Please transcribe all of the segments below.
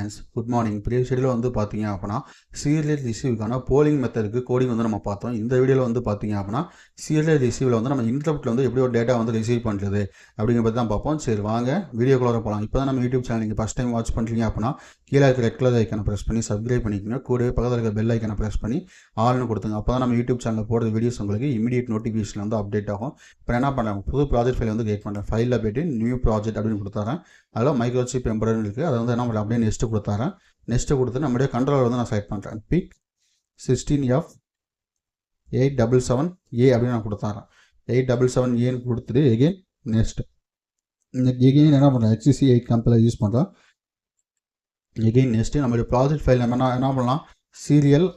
Students good morning. Previous வீடியோவில் வந்து பார்த்தீங்க அப்படின்னா சீரியல் ரிசீவுக்கான போலிங் மெத்தடுக்கு கோடிங் வந்து நம்ம பார்த்தோம். இந்த வீடியோவில் வந்து பார்த்தீங்க அப்படின்னா சீரியல் ரிசீவில் வந்து நம்ம இன்டரப்ட்டில் வந்து எப்படி ஒரு டேட்டா வந்து ரிசீவ் பண்ணுறது அப்படிங்கிற பற்றி தான் பார்ப்போம். சரி வாங்க வீடியோக்குள்ளே போகலாம். இப்போ தான் நம்ம யூடியூப் சேனல் நீங்கள் ஃபஸ்ட் டைம் வாட்ச் பண்ணுறீங்க அப்படின்னா கீழே இருக்கிற ரெட் கலர் ஐக்கனை ப்ரெஸ் பண்ணி சப்ஸ்கிரைப் பண்ணிக்கோங்க. கூடவே பக்கத்தில் இருக்கிற பெல் ஐக்கனை ப்ரெஸ் பண்ணி ஆல்னு கொடுத்துங்க. அப்போ தான் நம்ம யூடியூப் சேனலில் போடுற வீடியோஸ் உங்களுக்கு இமீடியட் நோட்டிஃபிகேஷன் வந்து அப்டேட் ஆகும். இப்போ என்ன பண்ணுறேன், புது ப்ராஜெக்ட் ஃபைல் வந்து கிரியேட் பண்ணுறேன். ஃபைலில் போய்ட்டு நியூ ப்ராஜெக்ட் அப்படின்னு கொடுத்துறேன். அதில் மைக்ரோசிப் எம்பரர் இருக்குது. அதை வந்து என்ன பண்ணுறேன், அப்படியே நெக்ஸ்ட்டு கொடுத்தாரேன். நெக்ஸ்ட்டு கொடுத்து நம்மளுடைய கண்ட்ரோலர் வந்து நான் செலக்ட் பண்ணுறேன். பிக் 16F877A அப்படின்னு நான் கொடுத்தாரேன். 877Aன்னு கொடுத்துட்டு எகெயின் நெக்ஸ்ட் எகெயின் என்ன பண்ணுறேன், HCC8 கம்பெனியில் யூஸ் பண்ணுறேன். எகெயின் நெக்ஸ்ட்டு நம்மளுடைய ப்ராஜெக்ட் ஃபைல் நம்ம என்ன பண்ணலாம், சீரியல்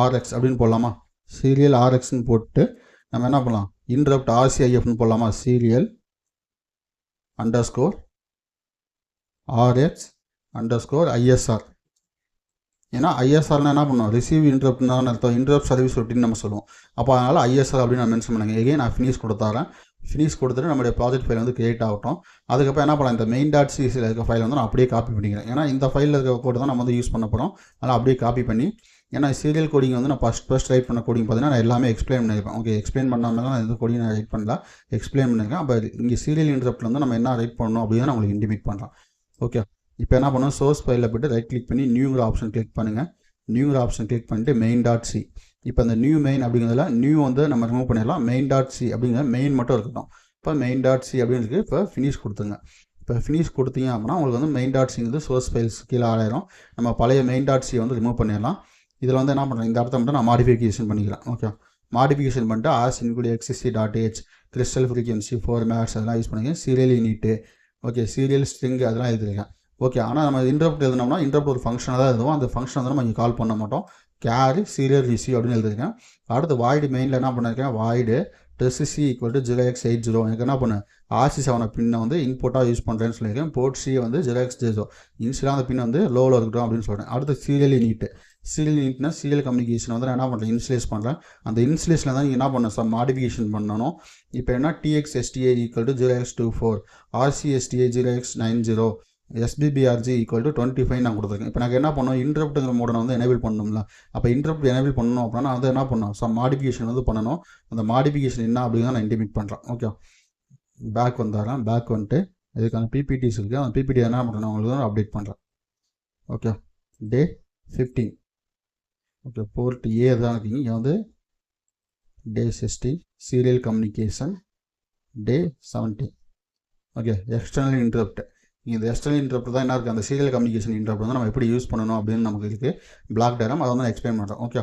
RX அப்படின்னு போடலாமா. சீரியல் RXன்னு போட்டு நம்ம என்ன பண்ணலாம், இன்டரப்ட் RCIFன்னு போடலாமா. Serial _RX_ISR. ஏன்னா ஐஎஸ்ஆர்னா என்ன பண்ணுவோம், ரிசீவ் இன்டரப்ட்னு தான் அர்த்தம். இன்டரப்ட் சர்வீஸ் ரொட்டின்னு நம்ம சொல்லுவோம். அப்போ அதனால் ISR அப்படின்னு நான் மென்ஷன் பண்ணுங்க. எகெயின் நான் ஃபினிஷ் கொடுத்தாரேன். ஃபினிஷ் கொடுத்துட்டு நம்மளுடைய ப்ராஜெக்ட் ஃபைல் வந்து கிரியேட் ஆகட்டும். அதுக்கப்புறம் என்ன பண்ணலாம், இந்த main.csiயில் இருக்க ஃபைல் வந்து நான் அப்படியே காப்பி பண்ணிக்கிறேன். ஏன்னா இந்த ஃபைலில் இருக்க கோடு தான் நம்ம வந்து யூஸ் பண்ண போகிறோம். அதனால் அப்படியே காப்பி பண்ணி, ஏன்னா சீரியல் கோடிங் வந்து நான் ஃபஸ்ட் ரைட் பண்ண கோடிங் பார்த்தீங்கன்னா நான் எல்லாமே எக்ஸ்பிளைன் பண்ணியிருப்பேன். ஓகே, எக்ஸ்பிளைன் பண்ணாமல் நான் எந்த கோடிங் நான் ரைட் பண்ணல, எக்ஸ்பிளைன் பண்ணியிருக்கேன். அப்போ இங்கே சீரியல் இன்டரப்ட்டில் வந்து நம்ம என்ன ரைட் பண்ணணும் அப்படின்னு நான் உங்களுக்கு இன்டிமேட் பண்ணுறேன். ஓகே, இப்போ என்ன பண்ணணும், சோர்ஸ் ஃபைலில் போய்ட்டு ரைட் கிளிக் பண்ணி நியூங்கிற ஆப்ஷன் கிளிக் பண்ணுங்கள். நியூங்கிற ஆப்ஷன் கிளிக் பண்ணிட்டு main.c. இப்போ அந்த நியூ மெயின் அப்படிங்கிறதுல நியூ வந்து நம்ம ரிமூவ் பண்ணிடலாம். main.c அப்படிங்கிற மெயின் மட்டும் இருக்கட்டும். இப்போ main.c அப்படின்னு இருக்குது. இப்போ ஃபினிஷ் கொடுத்துங்க. இப்போ ஃபினிஷ் கொடுத்தீங்க அப்படின்னா உங்களுக்கு வந்து main.c சோர்ஸ் ஃபைல்ஸ் கீழே ஆயிரும். நம்ம பழைய main.c வந்து ரிமூவ் பண்ணிடலாம். இதில் வந்து என்ன பண்ணுறேன், இந்த இடத்த மட்டும் நான் மாடிஃபிகேஷன் பண்ணிக்கிறேன். ஓகே, மாடிஃபிகேஷன் பண்ணிட்டு as include XCC.h crystal frequency 4 MHz அதெல்லாம் யூஸ் பண்ணிங்க. Serial unit, okay, serial string அதெல்லாம் எழுதிருக்கேன். ஓகே, ஆனால் நம்ம இன்டரப்ட் எழுதினோம்னா இன்டரப்ட் ஒரு ஃபங்க்ஷனாக தான் எழுதுவோம். அந்த ஃபங்க்ஷன் வந்து நம்ம இங்கே கால் பண்ண மாட்டோம். கேரி சீரியல் ரிசீவ் அப்படின்னு எழுதிருக்கேன். அடுத்து வாய்டு மெயினில் என்ன பண்ணியிருக்கேன், வாய்டு TC = 0x80. எனக்கு என்ன பண்ணேன், RC7 பின்னை வந்து இன்புட்டாக யூஸ் பண்ணுறேன்னு சொல்லியிருக்கேன். போர்ட் C வந்து 0x0. இன்ஷியலாக அந்த பின் வந்து லோவில் இருக்கட்டும் அப்படின்னு சொல்கிறேன். அடுத்து சீரியல் யூனிட். சீரியல் யூனிட்னா சீரியல் கம்யூனிகேஷன் வந்து நான் என்ன பண்ணுறேன், இன்ஸ்லேஸ் பண்ணுறேன். அந்த இன்ஸ்லேஷனில் தான் நீங்கள் என்ன பண்ணணும், சம் மாடிஃபிகேஷன் பண்ணணும். இப்போ என்ன, TXSTA = 0x24, RCSTA 0x90, SBBRG = 25 நான் கொடுத்துருக்கேன். இப்போ எனக்கு என்ன பண்ணணும், இன்டரப்ட்டுங்கிற மோடை வந்து எனேபிள் பண்ணணும்ல. அப்போ இன்டரப்ட் எனேபிள் பண்ணணும் அப்படின்னா நான் வந்து என்ன பண்ணணும், சம் மாடிஃபிகேஷன் வந்து பண்ணணும். அந்த மாடிஃபிகேஷன் என்ன அப்படிங்கிறத நான் இன்டிமேட் பண்ணுறேன். ஓகே, பேக் வந்துடுறேன். பேக் வந்துட்டு இதுக்கான PPTs இருக்குது. அந்த PPT என்ன பண்ணுறேன் உங்களுக்கு தான் அப்டேட் பண்ணுறேன். Okay, day 15. Okay, port A தான் இருக்கீங்க. இங்கே வந்து day 60 serial communication day 70. Okay, external interrupt. இந்த எக்ஸ்டர்னல் இன்டரப்ட் தான் என்ன இருக்குது, அந்த சீரியல் கம்யூனிகேஷன் இன்டரப்ட் வந்து நம்ம எப்படி யூஸ் பண்ணணும் அப்படின்னு நமக்கு இருக்குது. பிளாக் டயக்ராம் அதை வந்து நான் எக்ஸ்பிளைன் பண்ணுறேன். ஓகே,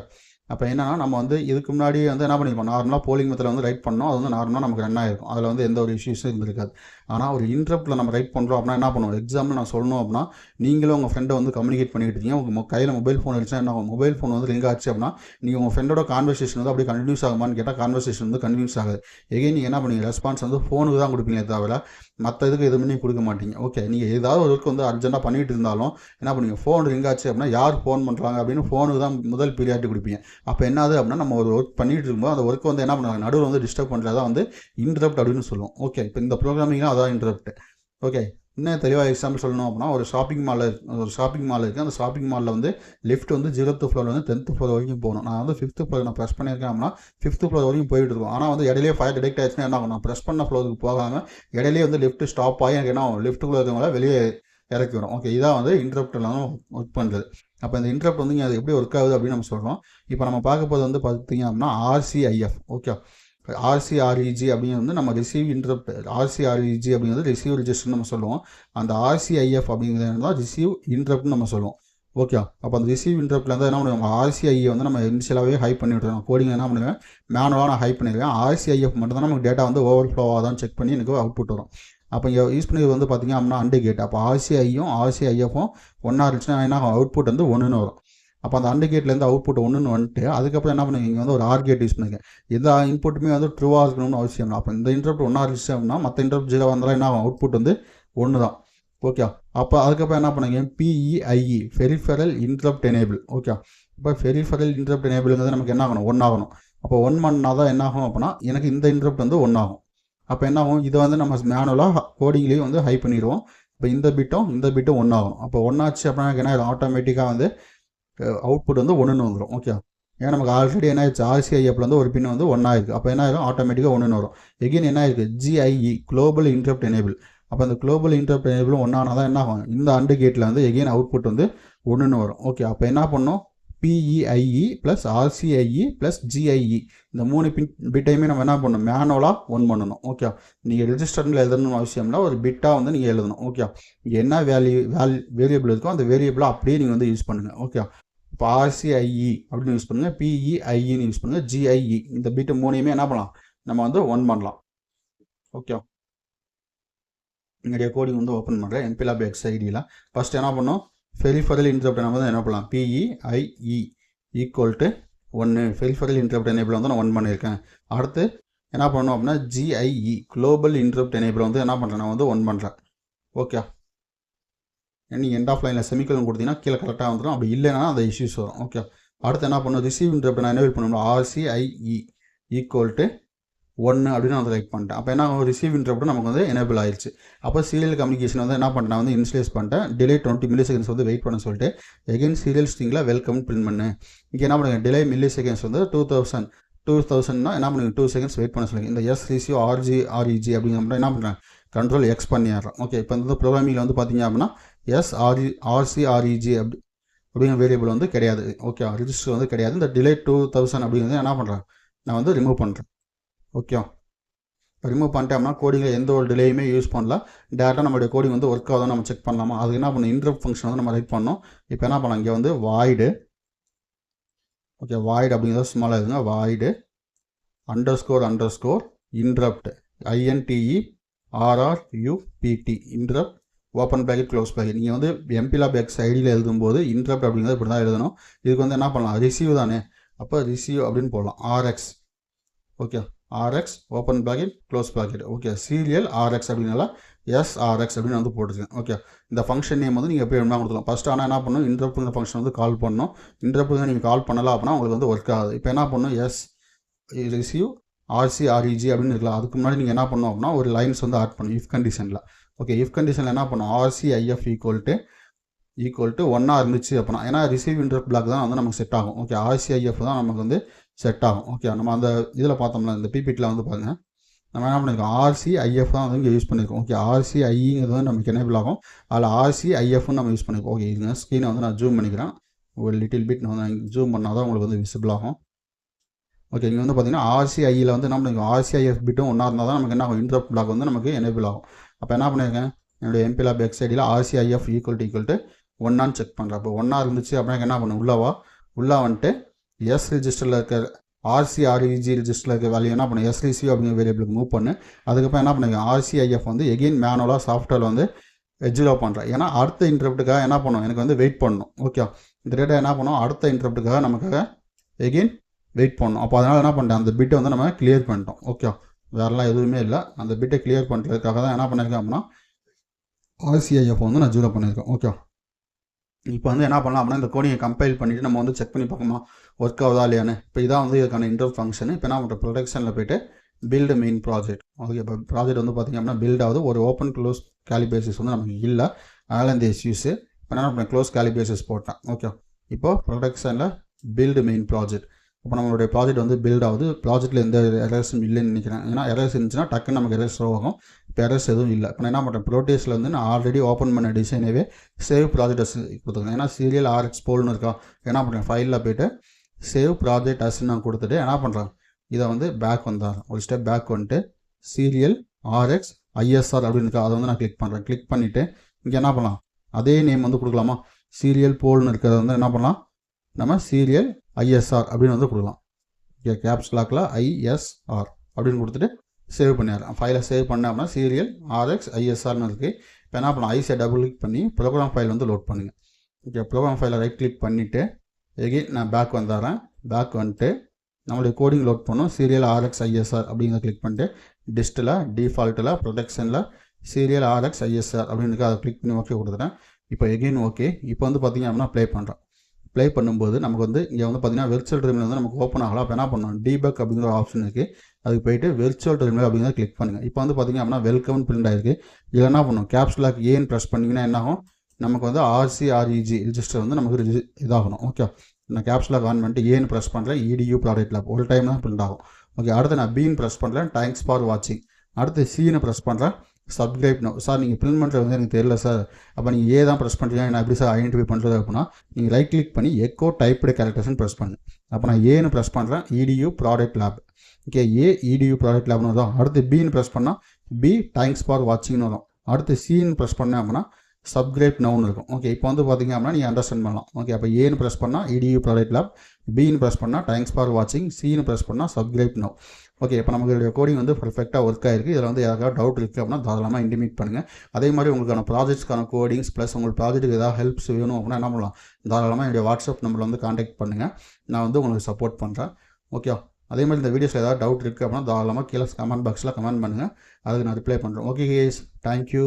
அப்போ என்னன்னா நம்ம வந்து இதுக்கு முன்னாடி வந்து என்ன பண்ணியிருப்போம், நார்மலாக போலிங் மெத்தடில் வந்து ரைட் பண்ணோம். அது வந்து நார்மலாக நமக்கு ரன் ஆகிருக்கும். அதில் வந்து எந்த ஒரு இஷ்யூஸும் இருந்திருக்காது. ஆனால் ஒரு இன்டரப்ட்டில் நம்ம ரைட் பண்ணுறோம் அப்படின்னா என்ன பண்ணுவோம், எக்ஸாம்பிள் நான் சொல்லணும் அப்படின்னா நீங்களும் உங்கள் ஃப்ரெண்டை வந்து கம்யூனிகேட் பண்ணிக்கிட்டு இருக்கீங்க. உங்கள் கையில் மொபைல் ஃபோன் இருந்துச்சுன்னா என்ன ஆகும், மொபைல் ஃபோன் வந்து லிங்க் ஆச்சு அப்படின்னா நீங்கள் உங்கள் ஃப்ரெண்டோட கான்வர்சேஷன் வந்து அப்படியே கண்டினியூஸ் ஆகுமான்னு கேட்டால் கான்வர்சேஷன் வந்து கண்டினியூஸ் ஆகுது. எகைன் நீங்கள் என்ன பண்ணுவீங்க, ரெஸ்பான்ஸ் வந்து ஃபோனுக்கு தான் கொடுப்பீங்க, தவிர மற்ற இதுக்கு எதுவுமே நீங்கள் கொடுக்க மாட்டீங்க. ஓகே, நீங்கள் ஏதாவது ஒரு ஒர்க் வந்து அர்ஜென்ட்டாக பண்ணிகிட்டு இருந்தாலும் என்ன பண்ணுவீங்க, ஃபோன் ரிங் ஆச்சு அப்படின்னா யார் ஃபோன் பண்ணுறாங்க அப்படின்னு ஃபோனுக்கு தான் முதல் ப்ரியாரிட்டி கொடுப்பீங்க. அப்போ என்னது அப்படின்னா நம்ம ஒரு ஒர்க் பண்ணிகிட்டு இருக்கும்போது அந்த ஒர்க் வந்து என்ன பண்ணுவாங்க, நடுவில் வந்து டிஸ்டர்ப் பண்ணுறதா வந்து இன்டரப்ட் அப்படின்னு சொல்லுவோம். ஓகே, இப்போ இந்த ப்ரோக்ராமிங்லாம் அதான் இன்டரப்ட். ஓகே, இன்னும் தெளிவாக எக்ஸாம்பிள் சொல்லணும் அப்படின்னா ஒரு ஷாப்பிங் மால் இருக்குது. அந்த ஷாப்பிங் மாலில் வந்து லிஃப்ட் வந்து 0th ஃப்ளோர் வந்து 10th ஃப்ளோர் வரைக்கும் போகணும். நான் வந்து 5th ஃப்ளோர் நான் ப்ரெஸ் பண்ணியிருக்கேன் அப்படின்னா 5th ஃப்ளோர் வரைக்கும் போயிட்டு இருக்கும். ஆனால் வந்து இடையிலே ஃபயர் டிடெக்ட் ஆச்சுன்னா என்ன ஆகும், நான் ப்ரெஸ் பண்ண ஃப்ளோருக்கு போகாமல் இடையிலே வந்து லிஃப்ட் ஸ்டாப் ஆகி எனக்கு என்ன ஆகும், லிஃப்ட்டுக்குள்ளே இருக்கவங்கள வெளியே இறக்கி வரும். ஓகே, இதான் வந்து இன்டரப்ட்லாம் ஒர்க் பண்ணுறது. அப்போ இந்த இன்டரப்ட் வந்து இங்கே அது எப்படி ஒர்க் ஆகுது அப்படின்னு நம்ம சொல்கிறோம். இப்போ நம்ம பார்க்க போது வந்து பார்த்தீங்க அப்படின்னா RCIF. ஓகே, RCREG அப்படிங்கிறது வந்து நம்ம ரிசீவ் இன்டரப்ட். RCREG அப்படிங்கிறது ரிசீவ் ரிஜிஸ்டர்னு நம்ம சொல்லுவோம். அந்த RCIF அப்படிங்கிறது தான் ரிசீவ் இன்டரப்ட்னு நம்ம சொல்லுவோம். ஓகே, அப்போ அந்த ரிசீவ் இன்டரப்ட்டில் வந்து என்ன பண்ணுவோம், RCIE வந்து நம்ம இனிஷியலாகவே ஹை பண்ணி விட்டுருவோம். கோடிங் என்ன பண்ணுவேன், மேனுவலாக நான் ஹை பண்ணிடுவேன். RCIF மட்டும் தான் நமக்கு டேட்டா வந்து ஓவர் ஆகாதான் செக் பண்ணி எனக்கு அவுட்புட் வரும். அப்போ இங்கே யூஸ் பண்ணி வந்து பார்த்திங்க அப்படின்னா அண்டு கேட். அப்போ RCIயும் RCIFம் ஒன்றா இருந்துச்சுன்னா என்ன அவுட்புட் வந்து 1ன்னு வரும். அப்போ அந்த அண்டு கேட்லேருந்து அவுட்புட் 1ன்னு வந்துட்டு அதுக்கப்புறம் என்ன பண்ணுவீங்க, இங்கே வந்து ஒரு ஆர் கேட் யூஸ் பண்ணுங்க. எந்த இன்புட்டுமே வந்து ட்ரூவாக இருக்கணும்னு அவசியம் இல்லை. அப்போ இந்த இன்டரப்ட் 1 இருந்துச்சு அப்படின்னா மற்ற இன்டரப்ட் 0 வந்தாலும் என்ன ஆகும், அவுட்புட் வந்து 1 தான். ஓகே, அப்போ அதுக்கப்புறம் என்ன பண்ணுங்க, PEIE peripheral interrupt enable. Okay, இப்போ பெரிஃபெரல் இன்டரப்ட் எனேபிள்ங்கிறது நமக்கு என்ன ஆகணும், 1 ஆகணும். அப்போ 1 பண்ணால் தான் என்ன ஆகும் அப்படின்னா எனக்கு இந்த இன்டரப்ட் வந்து 1 ஆகும். அப்போ என்ன ஆகும், இதை வந்து நம்ம மேனுவலாக கோடிங்லேயும் வந்து ஹை பண்ணிடுவோம். இப்போ இந்த பிட்டும் ஒன்றாகும். அப்போ ஒன்றாச்சு அப்படின்னா என்ன ஆட்டோமேட்டிக்காக வந்து அவுட்புட் வந்து 1ன்னு வந்துடும். ஓகே, ஏன்னா நமக்கு ஆல்ரெடி என்ன ஆயிடுச்சு, RCIFல வந்து ஒரு பின் வந்து 1 ஆயிருக்கு. அப்போ என்ன ஆயிரும், ஆட்டோமேட்டிக்காக 1ன்னு வரும். எகைன் என்ன ஆயிருக்கு, GIE குளோபல் இன்டரப்ட் எனேபிள். அப்போ அந்த குளோபல் இன்டரப்ட் எனேபிளும் ஒன்றானா தான் என்ன ஆகும், இந்த அண்டு கேட்டில் வந்து எகைன் அவுட்புட் வந்து 1ன்னு வரும். ஓகே, அப்போ என்ன பண்ணணும், PEIE plus RCIE plus GIE இந்த 3 பிட்டையுமே நம்ம என்ன பண்ணணும், மேனுவலாக ஒன் பண்ணணும். ஓகே, நீங்கள் ரெஜிஸ்டரில் எழுதணும்னு அவசியம் இல்லை, ஒரு பிட்டாக வந்து நீங்கள் எழுதணும். ஓகே, இங்கே என்ன வேரியபிள் இருக்கோ அந்த வேரியபிளை அப்படியே நீங்கள் வந்து யூஸ் பண்ணுங்கள். ஓகே, இப்போ RCIE அப்படின்னு யூஸ் பண்ணுங்கள், PEIEன்னு யூஸ் பண்ணுங்கள், GIE இந்த பிட்டு 3யுமே என்ன பண்ணலாம், நம்ம வந்து ஒன் பண்ணலாம். ஓகே, என்னுடைய கோடிங் வந்து ஓப்பன் பண்ணுறேன் MPLAB XIDயில். ஃபஸ்ட்டு என்ன பண்ணோம், பெரிஃபரல் இன்டரப்ட் நம்ம வந்து என்ன பண்ணலாம், PEIE equal to 1 peripheral interrupt enable வந்து நான் 1 பண்ணியிருக்கேன். அடுத்து என்ன பண்ணணும் அப்படின்னா GIE குளோபல் இன்டரப்ட் எனேபிள் வந்து என்ன பண்ணுறேன், நான் வந்து 1 பண்ணுறேன். ஓகே, நீங்கள் எண்ட் ஆஃப் லைனில் செமிகோலன் கொடுத்தீங்கன்னா கீழே கரெக்டாக வந்துடும், அப்படி இல்லைன்னா அந்த இஷ்யூஸ் வரும். ஓகே, அடுத்து என்ன பண்ணணும், ரிசீவ் இன்டரப்ட் நான் எனேபிள் பண்ணணும், RCIE ஈக்குவல் டு 1 அப்படின்னு நான் ரைட் பண்ணிட்டேன். அப்போ என்ன ரிசீவ் இன்டரப்ட் நமக்கு வந்து எனேபிள் ஆயிடுச்சு. அப்போ சீரியல் கம்யூனிகேஷன் வந்து என்ன பண்ணிட்டேன், வந்து இன்ஸ்லேஸ் பண்ணிட்டேன், டிலே 20 மில்லி செகண்ட்ஸ் வந்து வெயிட் பண்ண சொல்லிட்டு எகைன் சீரியல் ஸ்ட்ரிங்கில் வெல்கம் பிரிண்ட் பண்ணு. இங்கே என்ன பண்ணுங்க, டிலே மில்லி செகண்ட்ஸ் வந்து 2000னா என்ன பண்ணுங்க, 2 செகண்ட்ஸ் வெயிட் பண்ண சொல்லுங்க. இந்த SREG அப்படிங்கிற என்ன பண்ணுறேன், கண்ட்ரோல் X பண்ணிடுறேன். ஓகே, இப்போ இந்த ப்ரோக்ராமிங்கில் வந்து பார்த்தீங்க அப்படின்னா RCREG அப்படிங்கிற வேரியபிள் வந்து கிடையாது. ஓகே, ரிஜிஸ்டர் வந்து கிடையாது. இந்த டிலே 2000 அப்படிங்கிறது என்ன பண்ணுறேன், நான் வந்து ரிமூவ் பண்ணுறேன். ஓகே, ரிமூவ் பண்ணிட்டோம்னா கோடிங்கில் எந்த ஒரு டிலேயுமே யூஸ் பண்ணல, டேரெக்டாக நம்மளுடைய கோடிங் வந்து ஒர்க் ஆகுதுன்னு நம்ம செக் பண்ணலாமா. அதுக்கு என்ன பண்ணணும், இன்டரப்ட் ஃபங்க்ஷன் வந்து நம்ம ரைட் பண்ணோம். இப்போ என்ன பண்ணலாம், இங்கே வந்து வாய்டு, ஓகே வாய்டு அப்படிங்கிறத ஸ்மாலாக இருக்குங்க, void underscore interrupt INTERRUPT interrupt open bracket close bracket. நீங்கள் வந்து MPLAB XIDயில் எழுதும்போது இன்டரப்ட் அப்படிங்கிறது இப்படி தான் எழுதணும். இதுக்கு வந்து என்ன பண்ணலாம், ரிசீவ் தானே, அப்போ ரிசீவ் அப்படின்னு போடலாம், RX. Okay, RX open bracket close bracket. Okay, serial RX அப்படின்னால SRX அப்படின்னு வந்து போட்டுருக்கேன். ஓகே, இந்த ஃபங்க்ஷன் நேம் வந்து நீங்கள் எப்படி வேணுமா கொடுக்கலாம். ஃபஸ்ட்டு ஆனால் என்ன பண்ணணும், இன்டரப்ட்ங்கிற ஃபங்க்ஷன் வந்து கால் பண்ணணும். இன்டரப்ட் நீங்கள் கால் பண்ணலாம் அப்படின்னா உங்களுக்கு வந்து ஒர்க் ஆகுது. இப்போ என்ன பண்ணணும், ரிசீவ் RCREG அப்படின்னு இருக்கலாம். அதுக்கு முன்னாடி நீங்கள் என்ன பண்ணணும் அப்படின்னா ஒரு லைன்ஸ் வந்து ஆட் பண்ணணும் இஃப் கண்டிஷனில். ஓகே, இஃப் கண்டிஷனில் என்ன பண்ணணும், RCIF ஈக்குவல் டு 1 இருந்துச்சு அப்படின்னா, ஏன்னா ரிசீவ் இன்டரப்ட் பிளாக் தான் வந்து நமக்கு செட் ஆகும். ஓகே, RCIF தான் நமக்கு வந்து செட் ஆகும். ஓகே, நம்ம அந்த இதில் பார்த்தோம்னா இந்த பிபிடியில் வந்து பாருங்கள், நம்ம என்ன பண்ணியிருக்கோம், RCIF தான் வந்து இங்கே யூஸ் பண்ணியிருக்கோம். ஓகே, RCIங்கிறது வந்து நமக்கு எனேபிள் ஆகும், அதில் RCIFன்னு நம்ம யூஸ் பண்ணியிருக்கோம். ஓகே, இதுங்க ஸ்க்ரீனை வந்து நான் ஜூம் பண்ணிக்கிறேன், ஒரு லிட்டில் பிட் நான் வந்து ஜூம் பண்ணால் தான் உங்களுக்கு வந்து விசிபிள் ஆகும். ஓகே, இங்கே வந்து பார்த்தீங்கன்னா RCIயில் வந்து என்ன பண்ணியிருக்கோம், RCIF பிட்டும் ஒன்றா இருந்தால் தான் நமக்கு என்ன ஆகும், இன்டரப்ட் பிளாக் வந்து நமக்கு எனேபிள் ஆகும். அப்போ என்ன பண்ணியிருக்கேன், என்னுடைய MPLAB XIDயில் RCIF equal to 1 check பண்ணுறேன். அப்போ 1 இருந்துச்சு அப்படின்னா என்ன பண்ணும், உள்ளே வந்துட்டு S ரிஜிஸ்டரில் இருக்க RCREG ரிஜிஸ்டரில் இருக்க வேல்யூ என்ன பண்ணும், SREC அப்படிங்கிற வேரியபிளுக்கு மூவ் பண்ணு. அதுக்கப்புறம் என்ன பண்ணுங்க, RCIF வந்து எகெயின் மேனுவலாக சாஃப்ட்வேரில் வந்து எஜ்ஜிலோ பண்ணுறேன். ஏன்னா அடுத்த இன்டரப்ட்டுக்காக என்ன பண்ணும், எனக்கு வந்து வெயிட் பண்ணணும். ஓகே, இந்த டேட்டா என்ன பண்ணும், அடுத்த இன்டரப்ட்டுக்காக நமக்காக எகெயின் வெயிட் பண்ணணும். அப்போ அதனால் என்ன பண்ணிட்டேன், அந்த பிட்டை வந்து நம்ம கிளியர் பண்ணிட்டோம். ஓகே, வேறெல்லாம் எதுவுமே இல்லை, அந்த பிட்டை கிளியர் பண்ணுறதுக்காக தான் என்ன பண்ணியிருக்கேன் அப்படின்னா RCIF வந்து நான் ஜீரோ பண்ணியிருக்கேன். ஓகே, இப்போ வந்து என்ன பண்ணலாம் அப்படின்னா இந்த கோடிங்கை கம்பைல் பண்ணிவிட்டு நம்ம வந்து செக் பண்ணி பார்க்கணுமா ஒர்க் ஆகுதா இல்லையான்னு. இப்போ இதான் வந்து இதுக்கான இன்டரப்ட் ஃபங்க்ஷன். இப்போ என்ன பண்ணுற, ப்ரொடக்ஷனில் போய்ட்டு பில்டு மெயின் ப்ராஜெக்ட். ஓகே, இப்போ ப்ராஜெக்ட் வந்து பார்த்திங்க அப்படின்னா பில்ட் ஆகுது, ஒரு ஓப்பன் க்ளோஸ் கேலிபேசிஸ் வந்து நமக்கு இல்லை, அதனால் இந்த இஷ்யூஸு. இப்போ என்ன பண்ண, க்ளோஸ் கேலிபேசிஸ் போட்டேன். ஓகே, இப்போ ப்ரொடக்ஷனில் பில்டு மெயின் ப்ராஜெக்ட். இப்போ நம்மளுடைய ப்ராஜெக்ட் வந்து பில்ட் ஆகுது, ப்ராஜெக்ட்டில் எந்த எரர்ஸும் இல்லைன்னு நினைக்கிறேன். ஏன்னா எரர்ஸ் இருந்துச்சுன்னா டக்குன்னு நமக்கு எரர்ஸ் ஷோ ஆகும். இப்போ எரர்ஸ் எதுவும் இல்லை. இப்போ நான் என்ன பண்ணுறேன், ப்ரோட்டேஸில் வந்து நான் ஆல்ரெடி ஓப்பன் பண்ண டிசைனவே சேவ் ப்ராஜெக்ட் அஸ் கொடுத்துருக்கேன். ஏன்னா சீரியல் RX போல்னு இருக்கா, என்ன பண்ணுறேன், ஃபைலில் போய்ட்டு சேவ் ப்ராஜெக்ட் அஸ்ன்னு நான் கொடுத்துட்டு என்ன பண்ணுறேன், இதை வந்து பேக் வந்தார், ஒரு ஸ்டெப் பேக் வந்துட்டு சீரியல் RX ISR அப்படின்னு இருக்கா, அதை வந்து நான் கிளிக் பண்ணுறேன். கிளிக் பண்ணிவிட்டு இங்கே என்ன பண்ணலாம், அதே நேம் வந்து கொடுக்கலாமா, சீரியல் போல்னு இருக்கிறத வந்து என்ன பண்ணலாம், நம்ம சீரியல் ISR அப்படின்னு வந்து கொடுக்கலாம். ஓகே, கேப்ஸ் லாக்கில் ISR அப்படின்னு கொடுத்துட்டு சேவ் பண்ணிடுறேன். ஃபைலை சேவ் பண்ணேன் அப்படின்னா சீரியல் RX ISRன்னு இருக்குது. இப்போ என்ன பண்ணலாம், ஐஸை டபுள் கிளிக் பண்ணி ப்ரோக்ராம் ஃபைல் வந்து லோட் பண்ணுங்கள். ஓகே, ப்ரோக்ராம் ஃபைலை ரைட் கிளிக் பண்ணிவிட்டு எகெயின் நான் பேக் வந்துடுறேன். பேக் வந்துட்டு நம்மளுடைய கோடிங் லோட் பண்ணோம், சீரியல் RX ISR அப்படிங்கிறத கிளிக் பண்ணிட்டு டிஸ்ட்டில் டிஃபால்ட்டில் ப்ரொடக்ஷனில் சீரியல் RX ISR அப்படின்னு அதை கிளிக் பண்ணி ஓகே கொடுத்துட்டேன். இப்போ எகெயின் ஓகே. இப்போ வந்து பார்த்திங்க அப்படின்னா ப்ளே பண்ணுறேன். ப்ளே பண்ணும்போது நமக்கு வந்து இங்கே வந்து பார்த்தீங்கன்னா வெர்ச்சுவல் டெர்மினல் வந்து நமக்கு ஓப்பன் ஆகலாம். அப்போ என்ன பண்ணணும், டீபக் அப்படிங்கிற ஒரு ஆப்ஷன் இருக்குது, அதுக்கு போயிட்டு வெர்ச்சுவல் டெர்மினல் அப்படிங்கிறத கிளிக் பண்ணுங்கள். இப்போ வந்து பார்த்தீங்க அப்படின்னா வெல்கம்னு பிரிண்ட் ஆயிருக்கு. இதில் என்ன பண்ணணும், கேப்ஸ் லாக் ஏன்னு ப்ரெஸ் பண்ணிங்கன்னா என்ன ஆகும், நமக்கு வந்து RCREG ரிஜிஸ்டர் வந்து நமக்கு இதாகணும். ஓகே, நான் கேப்ஸ் லாக் ஆன் பண்ணிட்டு ஏன்னு ப்ரெஸ் பண்ணுறேன், EDU ப்ராடக்ட் லேப் ஒரு டைம் தான் பிரிண்ட் ஆகும். ஓகே, அடுத்து நான் பீன்னு ப்ரெஸ் பண்ணுறேன், தேங்க்ஸ் ஃபார் வாட்சிங். அடுத்து சீனை ப்ரெஸ் பண்ணுறேன், சப்ஸ்கிரைப் நோ. சார் நீங்கள் பிரிண்ட் பண்ணுறது வந்து எனக்கு தெரியல சார், அப்போ நீங்கள் தான் ப்ரெஸ் பண்ணுறீங்க, நான் எப்படி சார் ஐடென்டிஃபை பண்ணுறது அப்படின்னா நீங்கள் ரைட் கிளிக் பண்ணி எக்கோ டைப்டு கேரக்டர்ஸ்னு ப்ரெஸ் பண்ணு. அப்போ நான் ஏன்னு ப்ரெஸ் பண்ணுறேன், EDU product lab. Okay, EDU product லேப்னு வரும். அடுத்து பீன்னு ப்ரெஸ் பண்ணால் பி தேங்க்ஸ் ஃபார் வாட்சிங்னு வரும். அடுத்து சீன்னு ப்ரெஸ் பண்ணேன் அப்படின்னா சப்ஸ்கிரைப் நவுன்னு இருக்கும். ஓகே, இப்போ வந்து பார்த்தீங்க அப்படின்னா நீங்கள் அண்டர்ஸ்டாண்ட் பண்ணலாம். ஓகே, அப்போ ஏன்னு ப்ரெஸ் பண்ணால் EDU ப்ராடக்ட் லேப், பின்னு ப்ரெஸ் பண்ணால் தேங்க்ஸ் ஃபார் வாட்சிங், சீன்னு ப்ரெஸ் பண்ணால் சப்ஸ்கிரைப் நவ். ஓகே, இப்போ நமக்கு கோடிங் வந்து பர்ஃபெக்டாக ஒர்க் ஆகிருக்கு. இதில் வந்து யாருக்காவது டவுட் இருக்குது அப்படின்னா தாராளமாக இன்டிமேட் பண்ணுங்கள். அதே மாதிரி உங்களுக்கான ப்ராஜெக்ட்ஸ்க்கான கோடிங்ஸ் ப்ளஸ் உங்களுக்கு ப்ராஜெக்ட்டுக்கு ஏதாவது ஹெல்ப்ஸ் வேணும் அப்படின்னா என்ன பண்ணலாம், தாராளமாக என்னுடைய வாட்ஸ்அப் நம்பரில் வந்து காண்டாக்ட் பண்ணுங்கள், நான் வந்து உங்களுக்கு சப்போர்ட் பண்ணுறேன். ஓகே, அதே மாதிரி இந்த வீடியோஸில் ஏதாவது டவுட் இருக்குது அப்படின்னா தாராளமாக கீழே கமெண்ட் பாக்ஸில் கமெண்ட் பண்ணுங்கள், அதுக்கு நான் ரிப்ளை பண்ணுறேன். Okay guys, thank you.